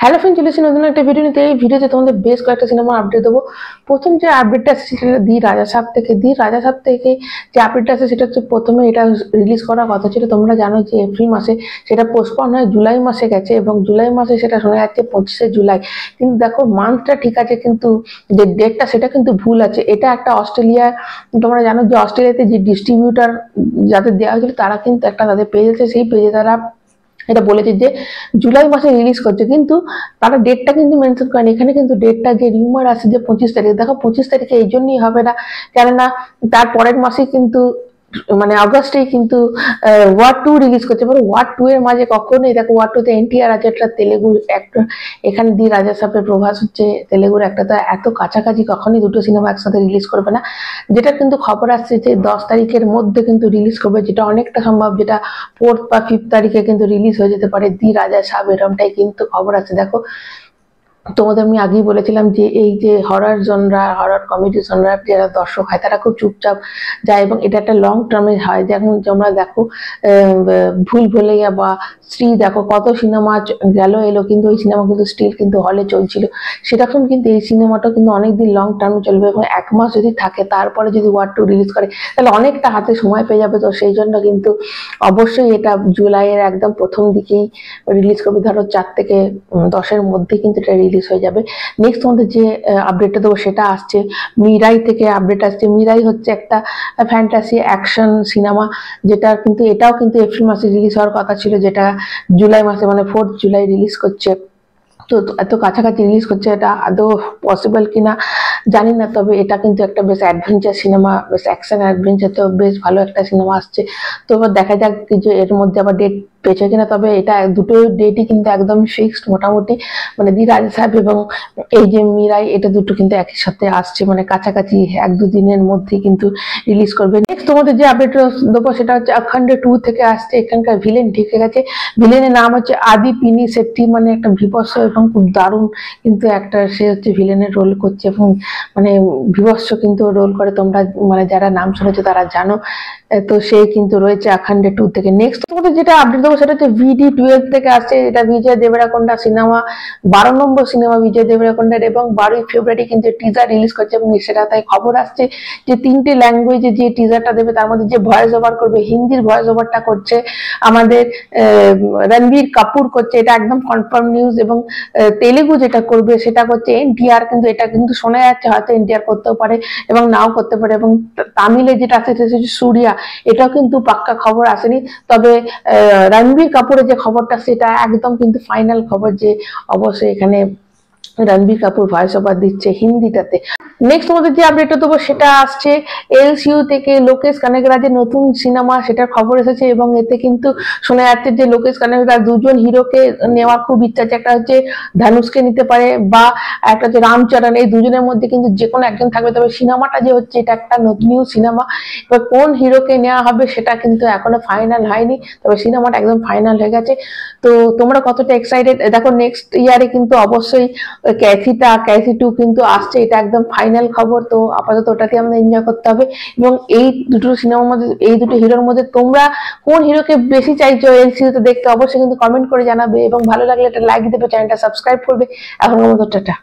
Hello friend, চলে এসেছি নতুন একটা ভিডিও নিতে। এই ভিডিওতে তোমাদের বেশ কয়েকটা সিনেমা আপডেট দেবো। প্রথম যে আপডেটটা আসছে সেটা দি রাজা সাহেব থেকে। দি রাজা সাহেব থেকে যে আপডেটটা আছে সেটা হচ্ছে, প্রথমে এটা রিলিজ করার কথা ছিল, তোমরা জানো যে এপ্রিল মাসে, সেটা পোস্টপন হয়ে জুলাই মাসে গেছে এবং জুলাই মাসে সেটা শোনা যাচ্ছে 25শে জুলাই। কিন্তু দেখো, মান্থটা ঠিক আছে কিন্তু যে ডেটটা সেটা কিন্তু ভুল আছে। এটা একটা অস্ট্রেলিয়া, তোমরা জানো যে অস্ট্রেলিয়াতে যে ডিস্ট্রিবিউটার যাদের দেওয়া হয়েছিল তারা কিন্তু একটা তাদের পেজ আছে, সেই পেজে তারা এটা বলেছে যে জুলাই মাসে রিলিজ করছে, কিন্তু তারা ডেটটা কিন্তু মেনশন করেনি। এখানে কিন্তু ডেটটা যে রিউমার আছে যে 25 তারিখ, দেখো 25 তারিখে এই জন্যই হবে না, কেননা তার পরের মাসে কিন্তু মানে অগস্টেই কিন্তু ওয়ার 2 রিলিজ করছে। মানে ওয়ার 2 এর মাঝে কখনোই, দেখো ওয়ার 2 তে এনটিআর আছে, একটা তেলেগু অ্যাক্টর, এখানে দি রাজা সাহেবের প্রভাস হচ্ছে তেলেগুর একটা, তো এত কাছাকাছি কখনই দুটো সিনেমা একসাথে রিলিজ করবে না। যেটা কিন্তু খবর আসছে যে 10 তারিখের মধ্যে কিন্তু রিলিজ করবে, যেটা অনেকটা সম্ভব, যেটা 4 বা 5 তারিখে কিন্তু রিলিজ হয়ে যেতে পারে দি রাজা সাহেব, এরমটাই কিন্তু খবর আছে। দেখো, তোমাদের আমি আগেই বলেছিলাম যে এই যে horror genre, horror comedy genre যারা দর্শক হয় তারা খুব চুপচাপ যায় এবং এটা একটা লং টার্মে হয়। যেমন তোমরা দেখো ভুল ভুলাইয়া বা স্ত্রী, দেখো কত সিনেমা গেল এলো কিন্তু ওই সিনেমা কিন্তু স্টিল কিন্তু হলে চলছিল। সেরকম কিন্তু এই সিনেমাটা কিন্তু অনেকদিন লং টার্মে চলবে এবং 1 মাস যদি থাকে, তারপরে যদি ওয়ার 2 রিলিজ করে তাহলে অনেকটা হাতে সময় পেয়ে যাবে। তো সেই জন্য কিন্তু অবশ্যই এটা জুলাইয়ের একদম প্রথম দিকেই রিলিজ করবে, ধরো 4 থেকে 10-এর মধ্যে কিন্তু এটা রিলিজ হয়ে যাবে। নেক্সট তোমাদের যে আপডেটটা দেবো সেটা আসছে মিরাই থেকে। আপডেট আসছে, মিরাই হচ্ছে একটা ফ্যান্টাসি অ্যাকশন সিনেমা, যেটা কিন্তু এটাও কিন্তু এপ্রিল মাসে রিলিজ হওয়ার কথা ছিল, যেটা জুলাই মাসে মানে 4 জুলাই রিলিজ করছে। তো এত কাছাকাছি রিলিজ করছে, এটা আদৌ পসিবল কিনা জানি না, তবে এটা কিন্তু একটা বেশ অ্যাডভেঞ্চার সিনেমা, বেশ অ্যাকশন অ্যাডভেঞ্চার, তো বেশ ভালো একটা সিনেমা আসছে। তো এবার দেখা যাক যে এর মধ্যে আবার ডেট পেয়েছে কিনা, তবে এটা দুটো ডেটই কিন্তু একদম ফিক্সড মোটামুটি, মানে দি রাজা সাহেব এবং এই যে মিরাই, এটা দুটো কিন্তু একই সাথে আসছে, মানে কাছাকাছি 1-2 দিনের মধ্যে কিন্তু রিলিজ করবে। নেক্সট তোমাদের যে আপডেট দেবো সেটা হচ্ছে অখণ্ড 2 থেকে আসছে। এখানকার ভিলেন ঢেকে গেছে, ভিলেনের নাম হচ্ছে আদি পিনি শেট্টি, মানে একটা বিভৎস এবং খুব দারুণ কিন্তু একটা, সে হচ্ছে ভিলেনের রোল করছে এবং মানে বিভৎস কিন্তু রোল করে, তোমরা মানে যারা নাম শুনেছো তারা জানো। তো সে কিন্তু রয়েছে অখণ্ড 2 থেকে। নেক্সট তোমাদের যেটা আপডেট দেবো সেটা হচ্ছে VD 12 থেকে আসছে। এটা বিজয় দেবরাকোন্ডা সিনেমা, 12 নম্বর সিনেমা বিজয় দেবরাকোন্ডার, এবং 12ই ফেব্রুয়ারি কিন্তু টিজার রিলিজ করছে এবং সেটা তাই খবর আসছে যে 3টে ল্যাঙ্গুয়েজে যে টিজারটা দেবে তার মধ্যে যে ভয়েস ওভার করবে, হিন্দির ভয়েস ওভারটা করছে আমাদের রণবীর কাপুর করছে, এটা একদম কনফার্ম নিউজ। এবং তেলেগু যেটা করবে সেটা করছে এনটিআর, কিন্তু এটা কিন্তু শোনা যাচ্ছে হয়তো এনটিআর করতেও পারে এবং নাও করতে পারে। এবং তামিলে যেটা আছে সেটা হচ্ছে সুরিয়া, এটাও কিন্তু পাক্কা খবর আসেনি, তবে রণবীর কাপুরের যে খবরটা সেটা একদম কিন্তু ফাইনাল খবর, যে অবশ্যই এখানে রণবীর কাপুর ভয়েস ওভার দিচ্ছে হিন্দিটাতে। নেক্সট তোমাদের যে আপডেটটা দেবো সেটা আসছে এলসিইউ থেকে। লোকেশ কানেগরাজের নতুন সিনেমা, সেটার খবর এসেছে এবং এতে কিন্তু শোনা যাচ্ছে যে লোকেশ কানেগরা দুজন হিরোকে নেওয়ার খুব ইচ্ছা আছে। একটা হচ্ছে ধানুষকে নিতে পারে বা একটা হচ্ছে রামচরণ, এই দুজনের মধ্যে কিন্তু যে কোনো একজন থাকবে। তবে সিনেমাটা যে হচ্ছে এটা একটা নিউ সিনেমা, এবার কোন হিরোকে নেওয়া হবে সেটা কিন্তু এখনো ফাইনাল হয়নি, তবে সিনেমাটা একদম ফাইনাল হয়ে গেছে। তো তোমরা কতটা এক্সাইটেড? দেখো নেক্সট ইয়ারে কিন্তু অবশ্যই ক্যাসি 2 কিন্তু আসছে, এটা একদম ফাইনাল খবর। তো আপাতত ওটাকে আমাদের এনজয় করতে হবে। এবং এই দুটো সিনেমার মধ্যে, এই দুটো হিরোর মধ্যে তোমরা কোন হিরোকে বেশি চাইছো এলসিইউতে দেখতে, অবশ্যই কিন্তু কমেন্ট করে জানাবে এবং ভালো লাগলে একটা লাইক দেবে, চ্যানেলটা সাবস্ক্রাইব করবে। এখন মতো টাটা।